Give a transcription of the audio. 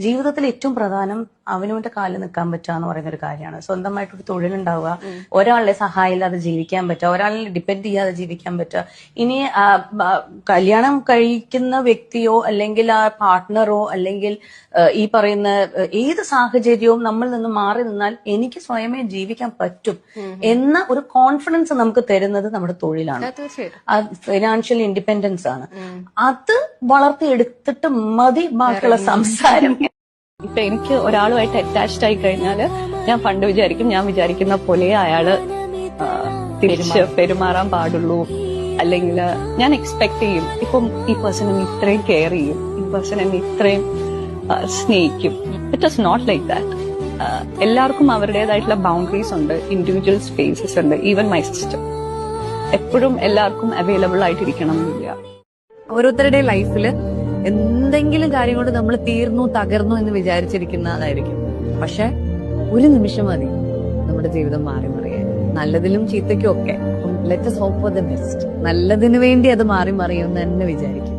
ജീവിതത്തിൽ ഏറ്റവും പ്രധാനം അവനവന്റെ കാലിൽ നിൽക്കാൻ പറ്റുക എന്ന് പറയുന്ന ഒരു കാര്യമാണ്. സ്വന്തമായിട്ടൊരു തൊഴിലുണ്ടാവുക, ഒരാളുടെ സഹായം ഇല്ലാതെ ജീവിക്കാൻ പറ്റുക, ഒരാളിനെ ഡിപ്പെൻഡ് ചെയ്യാതെ ജീവിക്കാൻ പറ്റുക. ഇനി കല്യാണം കഴിക്കുന്ന വ്യക്തിയോ അല്ലെങ്കിൽ ആ പാർട്ട്ണറോ അല്ലെങ്കിൽ ഈ പറയുന്ന ഏത് സാഹചര്യവും നമ്മളിൽ നിന്ന് മാറി നിന്നാൽ എനിക്ക് സ്വയമേ ജീവിക്കാൻ പറ്റും എന്ന ഒരു കോൺഫിഡൻസ് നമുക്ക് തരുന്നത് നമ്മുടെ തൊഴിലാണ്. ഫൈനാൻഷ്യൽ ഇൻഡിപെൻഡൻസ് ആണ്. അത് വളർത്തിയെടുത്തിട്ട് മതി ബാക്കിയുള്ള സംസാരം. ഇപ്പൊ എനിക്ക് ഒരാളുമായിട്ട് അറ്റാച്ച്ഡ് ആയി കഴിഞ്ഞാല് ഞാൻ പണ്ട് ഞാൻ വിചാരിക്കുന്ന പോലെ അയാള് തിരിച്ച് പെരുമാറാൻ പാടുള്ളൂ, അല്ലെങ്കിൽ ഞാൻ എക്സ്പെക്ട് ചെയ്യും ഇപ്പം ഈ പേഴ്സൺ എന്നെ ഇത്രയും കെയർ ചെയ്യും, ഈ പേഴ്സൺ എന്നെ ഇത്രയും സ്നേഹിക്കും. It is not like that. എല്ലാവർക്കും അവരുടേതായിട്ടുള്ള ബൗണ്ടറീസ് ഉണ്ട്, ഇൻഡിവിജ്വൽ സ്പേസസ് ഉണ്ട്. ഈവൻ മൈ സിസ്റ്റർ എപ്പോഴും എല്ലാവർക്കും അവൈലബിൾ ആയിട്ടിരിക്കണം എന്നില്ല. ഓരോരുത്തരുടെ ലൈഫില് എന്തെങ്കിലും കാര്യം കൊണ്ട് നമ്മൾ തീർന്നു തകർന്നു എന്ന് വിചാരിച്ചിരിക്കുന്നതായിരിക്കും. പക്ഷെ ഒരു നിമിഷം മതി നമ്മുടെ ജീവിതം മാറി മറിയാൻ, നല്ലതിലും ചീത്തയ്ക്കും ഒക്കെ. Let us hope for the best. നല്ലതിനു വേണ്ടി അത് മാറി മറിയുമെന്ന് തന്നെ വിചാരിക്കും.